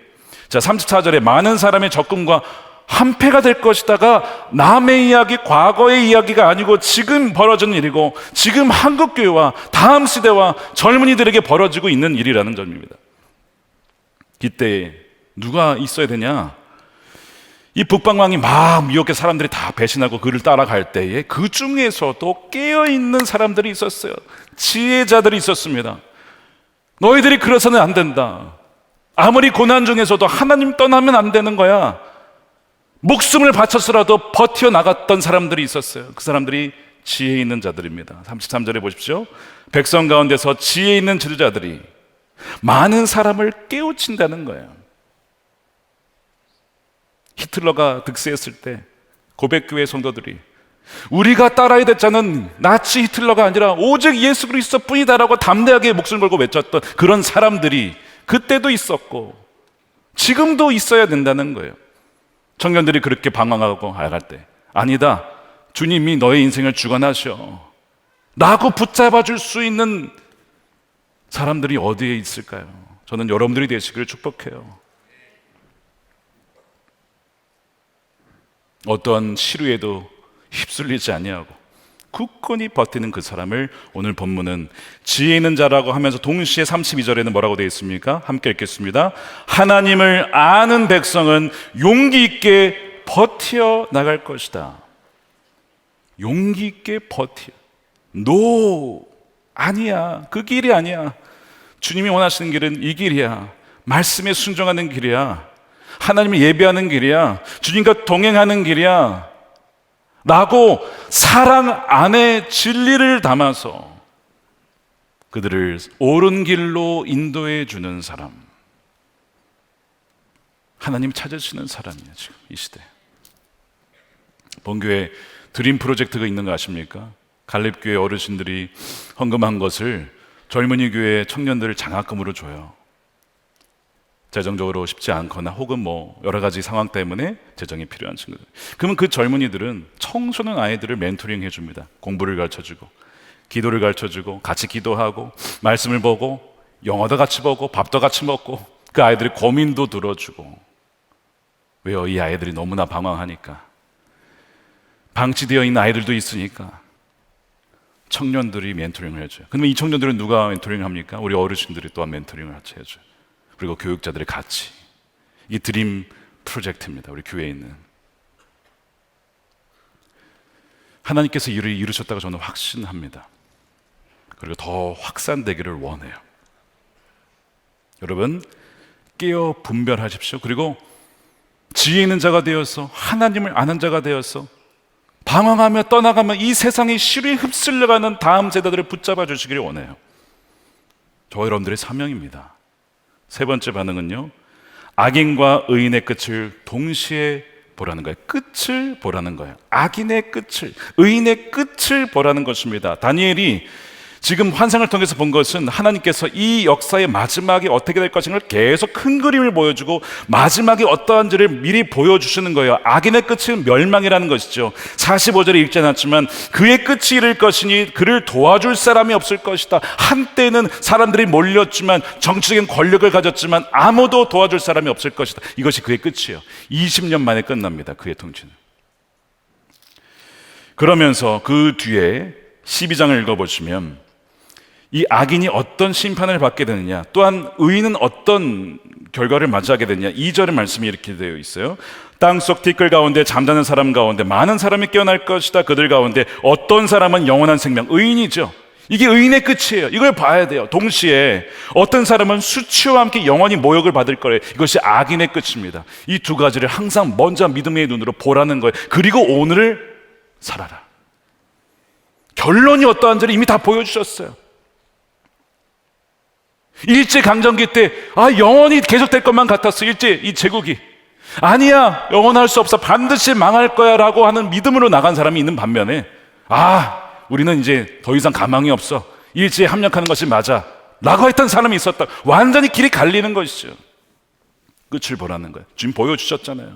자, 34절에 많은 사람의 접근과 한패가 될 것이다가 남의 이야기, 과거의 이야기가 아니고 지금 벌어지는 일이고 지금 한국교회와 다음 시대와 젊은이들에게 벌어지고 있는 일이라는 점입니다. 이때 누가 있어야 되냐? 이 북방왕이 막 미혹해 사람들이 다 배신하고 그를 따라갈 때에 그 중에서도 깨어있는 사람들이 있었어요. 지혜자들이 있었습니다. 너희들이 그래서는 안 된다. 아무리 고난 중에서도 하나님 떠나면 안 되는 거야. 목숨을 바쳐서라도 버텨나갔던 사람들이 있었어요. 그 사람들이 지혜 있는 자들입니다. 33절에 보십시오. 백성 가운데서 지혜 있는 지도자들이 많은 사람을 깨우친다는 거예요. 히틀러가 득세했을 때 고백교회 성도들이 우리가 따라야 될 자는 나치 히틀러가 아니라 오직 예수 그리스도 뿐이다라고 담대하게 목숨을 걸고 외쳤던 그런 사람들이 그때도 있었고 지금도 있어야 된다는 거예요. 청년들이 그렇게 방황하고 알갈 때 아니다, 주님이 너의 인생을 주관하셔 라고 붙잡아 줄 수 있는 사람들이 어디에 있을까요? 저는 여러분들이 되시기를 축복해요. 어떠한 시류에도 휩쓸리지 아니하고 굳건히 버티는 그 사람을 오늘 본문은 지혜 있는 자라고 하면서 동시에 32절에는 뭐라고 되어 있습니까? 함께 읽겠습니다. 하나님을 아는 백성은 용기 있게 버텨 나갈 것이다. 용기 있게 버텨. 아니야. 그 길이 아니야. 주님이 원하시는 길은 이 길이야. 말씀에 순종하는 길이야. 하나님을 예배하는 길이야. 주님과 동행하는 길이야 라고 사랑 안에 진리를 담아서 그들을 옳은 길로 인도해 주는 사람, 하나님 찾으시는 사람이에요. 지금 이 시대 본교회 드림 프로젝트가 있는 거 아십니까? 갈렙교회 어르신들이 헌금한 것을 젊은이 교회 청년들 장학금으로 줘요. 재정적으로 쉽지 않거나 혹은 뭐 여러 가지 상황 때문에 재정이 필요한 친구들. 그러면 그 젊은이들은 청소년 아이들을 멘토링 해줍니다. 공부를 가르쳐주고 기도를 가르쳐주고 같이 기도하고 말씀을 보고 영어도 같이 보고 밥도 같이 먹고 그 아이들의 고민도 들어주고. 왜요? 이 아이들이 너무나 방황하니까. 방치되어 있는 아이들도 있으니까 청년들이 멘토링을 해줘요. 그러면 이 청년들은 누가 멘토링을 합니까? 우리 어르신들이 또한 멘토링을 같이 해줘요. 그리고 교육자들이 같이. 이 드림 프로젝트입니다. 우리 교회에 있는. 하나님께서 일을 이루셨다고 저는 확신합니다. 그리고 더 확산되기를 원해요. 여러분, 깨어 분별하십시오. 그리고 지혜 있는 자가 되어서 하나님을 아는 자가 되어서 방황하며 떠나가며 이 세상의 시류에 휩쓸려가는 다음 세대들을 붙잡아 주시기를 원해요. 저 여러분들의 사명입니다. 세 번째 반응은요, 악인과 의인의 끝을 동시에 보라는 거예요. 끝을 보라는 거예요. 악인의 끝을, 의인의 끝을 보라는 것입니다. 다니엘이 지금 환상을 통해서 본 것은 하나님께서 이 역사의 마지막이 어떻게 될 것인가를 계속 큰 그림을 보여주고 마지막이 어떠한지를 미리 보여주시는 거예요. 악인의 끝은 멸망이라는 것이죠. 45절에 읽지 않았지만 그의 끝이 이를 것이니 그를 도와줄 사람이 없을 것이다. 한때는 사람들이 몰렸지만, 정치적인 권력을 가졌지만 아무도 도와줄 사람이 없을 것이다. 이것이 그의 끝이에요. 20년 만에 끝납니다. 그의 통치는. 그러면서 그 뒤에 12장을 읽어보시면 이 악인이 어떤 심판을 받게 되느냐, 또한 의인은 어떤 결과를 맞이하게 되느냐, 2절의 말씀이 이렇게 되어 있어요. 땅속 티끌 가운데 잠자는 사람 가운데 많은 사람이 깨어날 것이다. 그들 가운데 어떤 사람은 영원한 생명, 의인이죠. 이게 의인의 끝이에요. 이걸 봐야 돼요. 동시에 어떤 사람은 수치와 함께 영원히 모욕을 받을 거예요. 이것이 악인의 끝입니다. 이 두 가지를 항상 먼저 믿음의 눈으로 보라는 거예요. 그리고 오늘을 살아라. 결론이 어떠한지를 이미 다 보여주셨어요. 일제강점기 때 영원히 계속될 것만 같았어. 이 제국이 아니야, 영원할 수 없어, 반드시 망할 거야 라고 하는 믿음으로 나간 사람이 있는 반면에 우리는 이제 더 이상 가망이 없어, 일제에 합력하는 것이 맞아 라고 했던 사람이 있었다. 완전히 길이 갈리는 것이죠. 끝을 보라는 거예요. 지금 보여주셨잖아요.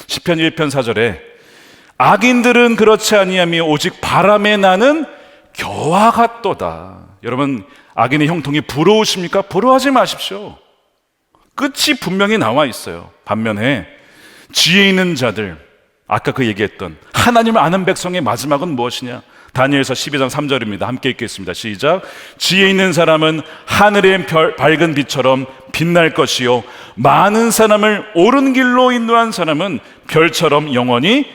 시편 1편 4절에 악인들은 그렇지 아니하며 오직 바람에 나는 겨와 같도다. 여러분, 악인의 형통이 부러우십니까? 부러워하지 마십시오. 끝이 분명히 나와 있어요. 반면에 지혜 있는 자들, 아까 그 얘기했던 하나님을 아는 백성의 마지막은 무엇이냐? 다니엘서 12장 3절입니다. 함께 읽겠습니다. 시작. 지혜 있는 사람은 하늘의 밝은 빛처럼 빛날 것이요 많은 사람을 옳은 길로 인도한 사람은 별처럼 영원히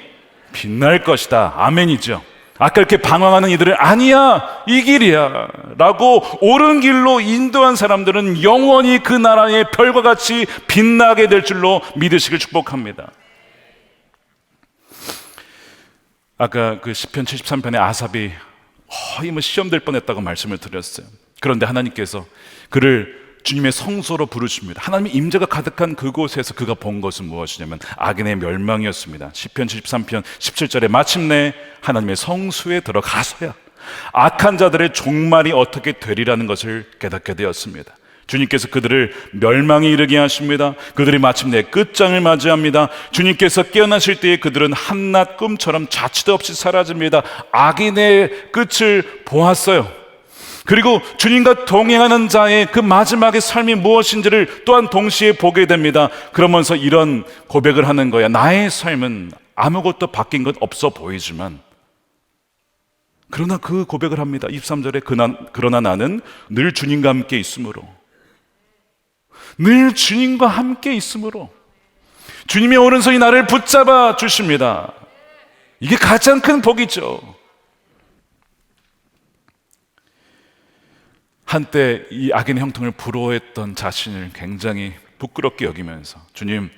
빛날 것이다. 아멘이죠. 아까 이렇게 방황하는 이들은 아니야, 이 길이야 라고 옳은 길로 인도한 사람들은 영원히 그 나라의 별과 같이 빛나게 될 줄로 믿으시길 축복합니다. 아까 그 시편 73편의 아삽이 거의 시험 될 뻔했다고 말씀을 드렸어요. 그런데 하나님께서 그를 주님의 성소로 부르십니다. 하나님의 임재가 가득한 그곳에서 그가 본 것은 무엇이냐면 악인의 멸망이었습니다. 시편 73편 17절에 마침내 하나님의 성소에 들어가서야 악한 자들의 종말이 어떻게 되리라는 것을 깨닫게 되었습니다. 주님께서 그들을 멸망에 이르게 하십니다. 그들이 마침내 끝장을 맞이합니다. 주님께서 깨어나실 때에 그들은 한낱 꿈처럼 자취도 없이 사라집니다. 악인의 끝을 보았어요. 그리고 주님과 동행하는 자의 그 마지막의 삶이 무엇인지를 또한 동시에 보게 됩니다. 그러면서 이런 고백을 하는 거야. 나의 삶은 아무것도 바뀐 것 없어 보이지만, 그러나 그 고백을 합니다. 23절에 그러나 나는 늘 주님과 함께 있으므로, 늘 주님과 함께 있으므로 주님의 오른손이 나를 붙잡아 주십니다. 이게 가장 큰 복이죠. 한때 이 악인의 형통을 부러워했던 자신을 굉장히 부끄럽게 여기면서 주님,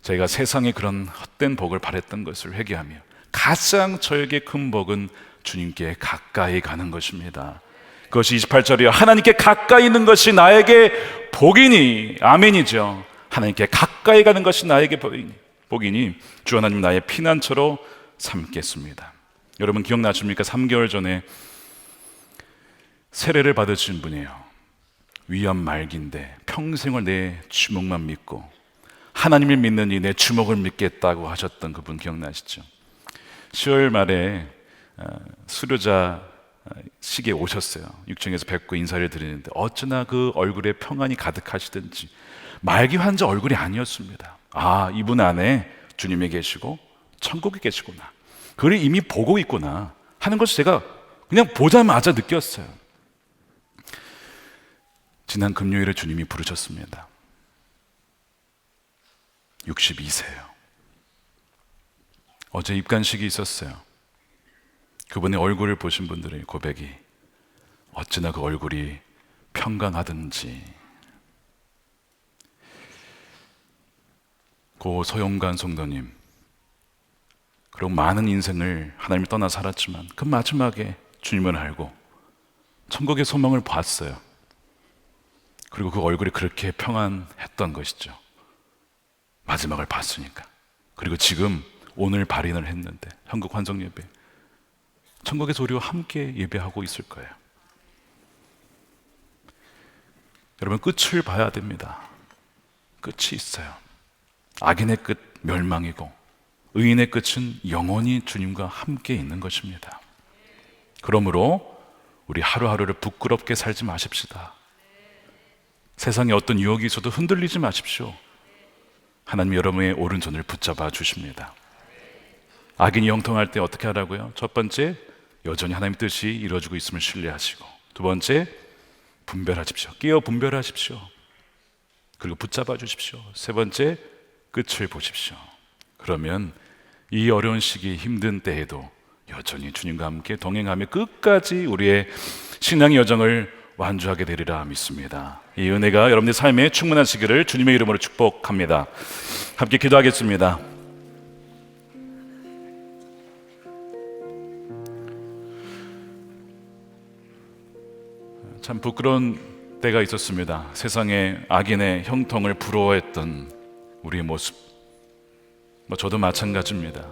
저희가 세상에 그런 헛된 복을 바랬던 것을 회개하며 가장 저에게 큰 복은 주님께 가까이 가는 것입니다. 그것이 28절이요 하나님께 가까이 있는 것이 나에게 복이니, 아멘이죠. 하나님께 가까이 가는 것이 나에게 복이니 주 하나님 나의 피난처로 삼겠습니다. 여러분 기억나십니까? 3개월 전에 세례를 받으신 분이에요. 위암 말기인데 평생을 내 주먹만 믿고 하나님을 믿느니 내 주먹을 믿겠다고 하셨던 그분 기억나시죠? 10월 말에 수료자식에 오셨어요. 육청에서 뵙고 인사를 드리는데 어쩌나 그 얼굴에 평안이 가득하시든지 말기 환자 얼굴이 아니었습니다. 이분 안에 주님이 계시고 천국에 계시구나, 그를 이미 보고 있구나 하는 것을 제가 그냥 보자마자 느꼈어요. 지난 금요일에 주님이 부르셨습니다. 62세예요. 어제 입간식이 있었어요. 그분의 얼굴을 보신 분들의 고백이 어찌나 그 얼굴이 평강하든지. 고 서용관 성도님, 그리고 많은 인생을 하나님을 떠나 살았지만 그 마지막에 주님을 알고 천국의 소망을 봤어요. 그리고 그 얼굴이 그렇게 평안했던 것이죠. 마지막을 봤으니까. 그리고 지금 오늘 발인을 했는데 한국 환송 예배, 천국에서 우리와 함께 예배하고 있을 거예요. 여러분, 끝을 봐야 됩니다. 끝이 있어요. 악인의 끝 멸망이고 의인의 끝은 영원히 주님과 함께 있는 것입니다. 그러므로 우리 하루하루를 부끄럽게 살지 마십시다. 세상에 어떤 유혹이 있어도 흔들리지 마십시오. 하나님 여러분의 오른손을 붙잡아 주십니다. 악인이 형통할 때 어떻게 하라고요? 첫 번째, 여전히 하나님 뜻이 이루어지고 있음을 신뢰하시고, 두 번째, 분별하십시오. 끼어 분별하십시오. 그리고 붙잡아 주십시오. 세 번째, 끝을 보십시오. 그러면 이 어려운 시기, 힘든 때에도 여전히 주님과 함께 동행하며 끝까지 우리의 신앙의 여정을 완주하게 되리라 믿습니다. 이 은혜가 여러분의 삶에 충만하시기를 주님의 이름으로 축복합니다. 함께 기도하겠습니다. 참 부끄러운 때가 있었습니다. 세상에 악인의 형통을 부러워했던 우리의 모습, 저도 마찬가지입니다.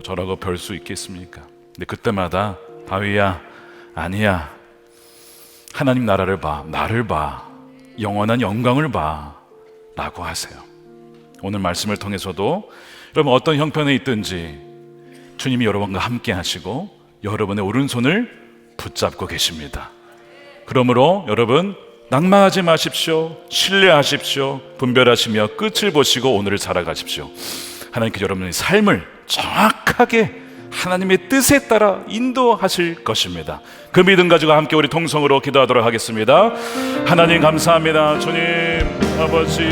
저라고 별 수 있겠습니까? 근데 그때마다 다윗야, 아니야, 하나님 나라를 봐, 나를 봐, 영원한 영광을 봐 라고 하세요. 오늘 말씀을 통해서도 여러분 어떤 형편에 있든지 주님이 여러분과 함께 하시고 여러분의 오른손을 붙잡고 계십니다. 그러므로 여러분 낭망하지 마십시오. 신뢰하십시오. 분별하시며 끝을 보시고 오늘을 살아가십시오. 하나님께서 여러분의 삶을 정확하게 하나님의 뜻에 따라 인도하실 것입니다. 그 믿음 가지고 함께 우리 통성으로 기도하도록 하겠습니다. 하나님 감사합니다. 주님, 아버지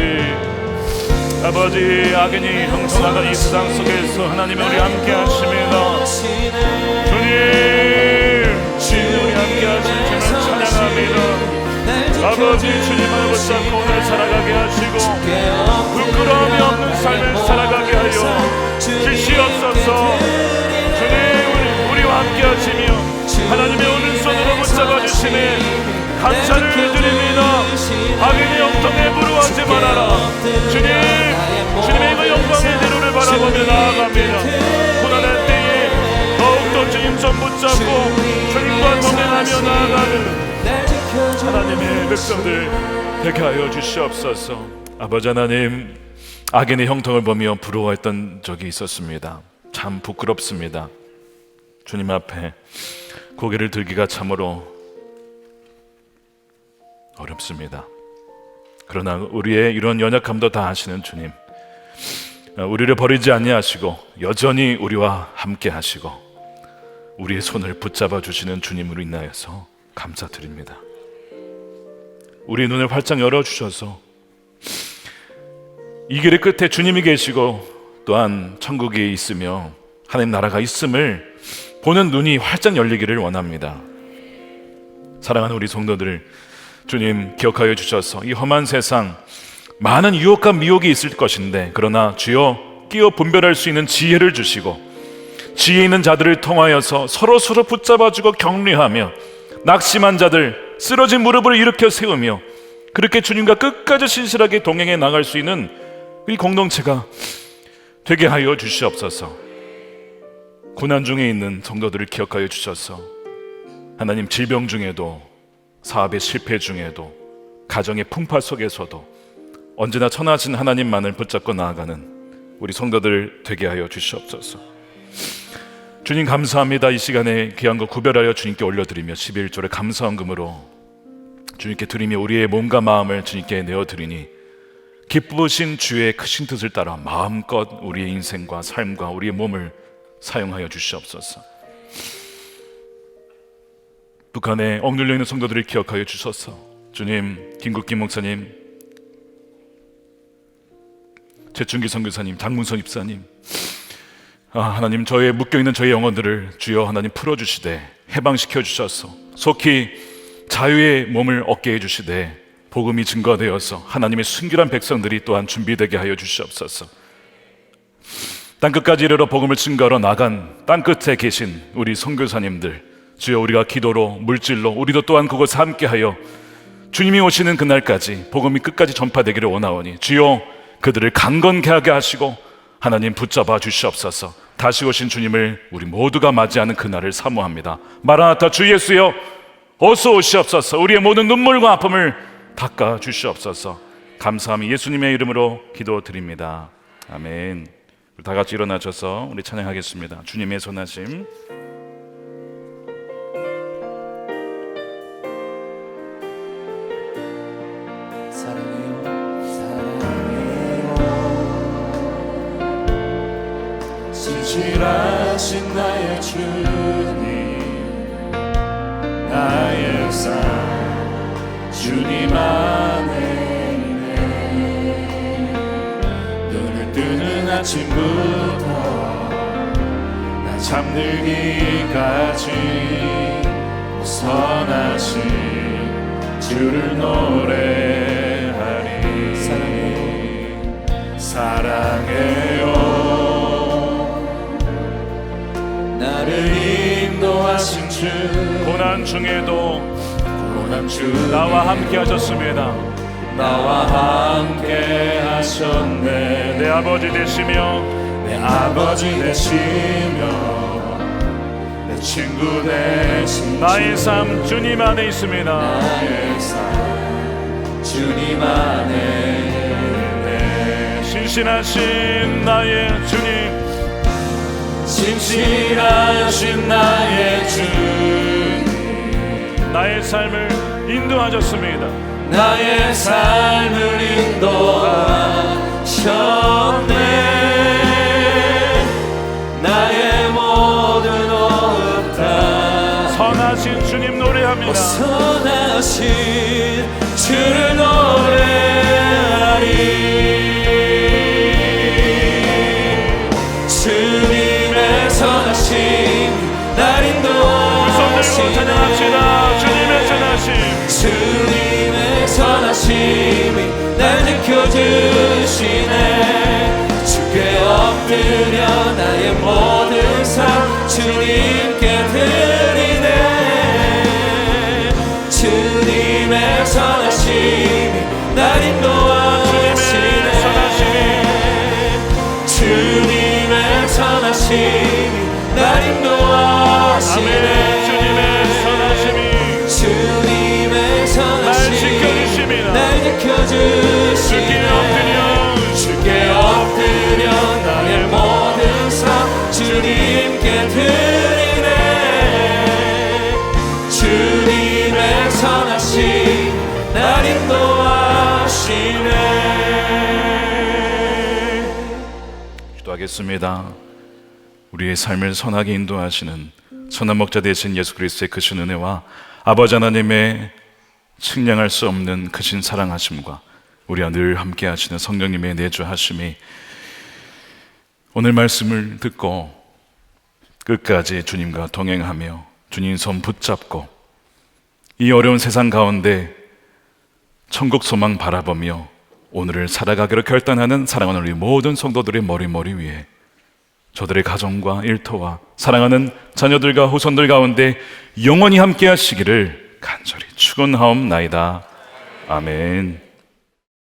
악인이 형성하는 이 세상 속에서 하나님이 우리 함께 하십니다. 주님 우리 함께 하신 주님을 찬양합니다. 아버지 주님을 붙잡고 오늘 살아가게 하시고 부끄러움이 없는 삶을 살아가게 하여 주시옵소서. 주님 우리와 함께 하시며 하나님의 오른손으로 붙잡아 주시네 감사를 드립니다. 악인의 형통에 부러워하지 말아라. 주님의 그 영광의 대로를 바라보며 나아갑니다. 고난의 때에 더욱더 주님 손 붙잡고 주님과 동행하며 나아가는 하나님의 백성들 되게 하여 주시옵소서. 아버지 하나님, 악인의 형통을 보며 부러워했던 적이 있었습니다. 참 부끄럽습니다. 주님 앞에 고개를 들기가 참으로 어렵습니다. 그러나 우리의 이런 연약함도 다 아시는 주님, 우리를 버리지 아니하시고 여전히 우리와 함께 하시고 우리의 손을 붙잡아 주시는 주님으로 인하여서 감사드립니다. 우리의 눈을 활짝 열어주셔서 이 길의 끝에 주님이 계시고 또한 천국에 있으며 하나님 나라가 있음을 보는 눈이 활짝 열리기를 원합니다. 사랑하는 우리 성도들, 주님 기억하여 주셔서 이 험한 세상 많은 유혹과 미혹이 있을 것인데 그러나 주여 끼어 분별할 수 있는 지혜를 주시고 지혜 있는 자들을 통하여서 서로 붙잡아주고 격려하며 낙심한 자들, 쓰러진 무릎을 일으켜 세우며 그렇게 주님과 끝까지 신실하게 동행해 나갈 수 있는 이 공동체가 되게 하여 주시옵소서. 고난 중에 있는 성도들을 기억하여 주셔서 하나님 질병 중에도 사업의 실패 중에도 가정의 풍파 속에서도 언제나 천하신 하나님만을 붙잡고 나아가는 우리 성도들 되게 하여 주시옵소서. 주님 감사합니다. 이 시간에 귀한 거 구별하여 주님께 올려드리며 11조의 감사헌금으로 주님께 드리며 우리의 몸과 마음을 주님께 내어드리니 기쁘신 주의 크신 뜻을 따라 마음껏 우리의 인생과 삶과 우리의 몸을 사용하여 주시옵소서. 북한에 억눌려 있는 성도들을 기억하여 주셔서 주님, 김국기 목사님, 최춘기 선교사님, 장문선 입사님, 하나님 저의 묶여있는 저의 영혼들을 주여 하나님 풀어주시되 해방시켜 주셔서 속히 자유의 몸을 얻게 해주시되 복음이 증거되어서 하나님의 순결한 백성들이 또한 준비되게 하여 주시옵소서. 땅끝까지 이르러 복음을 증거하러 나간 땅끝에 계신 우리 선교사님들 주여 우리가 기도로 물질로 우리도 또한 그곳에 함께하여 주님이 오시는 그날까지 복음이 끝까지 전파되기를 원하오니 주여 그들을 강건케 하게 하시고 하나님 붙잡아 주시옵소서. 다시 오신 주님을 우리 모두가 맞이하는 그날을 사모합니다. 마라나타 주 예수여 어서 오시옵소서. 우리의 모든 눈물과 아픔을 닦아 주시옵소서. 감사함이 예수님의 이름으로 기도드립니다. 아멘. 우리 다 같이 일어나셔서 우리 찬양하겠습니다. 주님의 선하심. 진실하신 나의 주님, 나의 삶 주님 안에 있네. 눈을 뜨는 아침부터 나 잠들기까지 선하신 주를 노래하리. 사랑해요 나를 인도하신 주. 고난 중에도 주 나와 함께 하셨습니다. 나와 함께 하셨네. 내 아버지 되시며 내 아버지 되시며 내 친구 되신 나의 삶 주님 안에 있습니다. 나의 삶 주님 안에 신실하신 나의 주님, 진실하신 나의 주님, 나의 삶을 인도하셨습니다. 나의 삶을 인도하셨네. 나의 모든 옷 다 선하신 주님 노래합니다. 선하신 주를 노래하리. 주님의 선하심 날 인도하시네. 찬양합시다. 주님의 선하심. 주님의 선하심이 날 지켜주시네. 주께 엎드려 나의 모든 삶 주님께 드리네. 주님의 선하심이 날 인도하시네. 주님의 선하심이 날 인도하시네. 주님의 선하심이 날 지켜주시네. 주께 엎드려 나의 모든 삶 주님께 드리네. 주님의 선하심 날 인도하시네. 기도하겠습니다. 우리의 삶을 선하게 인도하시는 선한 목자 되신 예수 그리스도의 크신 은혜와 아버지 하나님의 측량할 수 없는 크신 사랑하심과 우리와 늘 함께 하시는 성령님의 내주하심이 오늘 말씀을 듣고 끝까지 주님과 동행하며 주님 손 붙잡고 이 어려운 세상 가운데 천국 소망 바라보며 오늘을 살아가기로 결단하는 사랑하는 우리 모든 성도들의 머리 위에 저들의 가정과 일터와 사랑하는 자녀들과 후손들 가운데 영원히 함께 하시기를 간절히 축원하옵나이다. 아멘.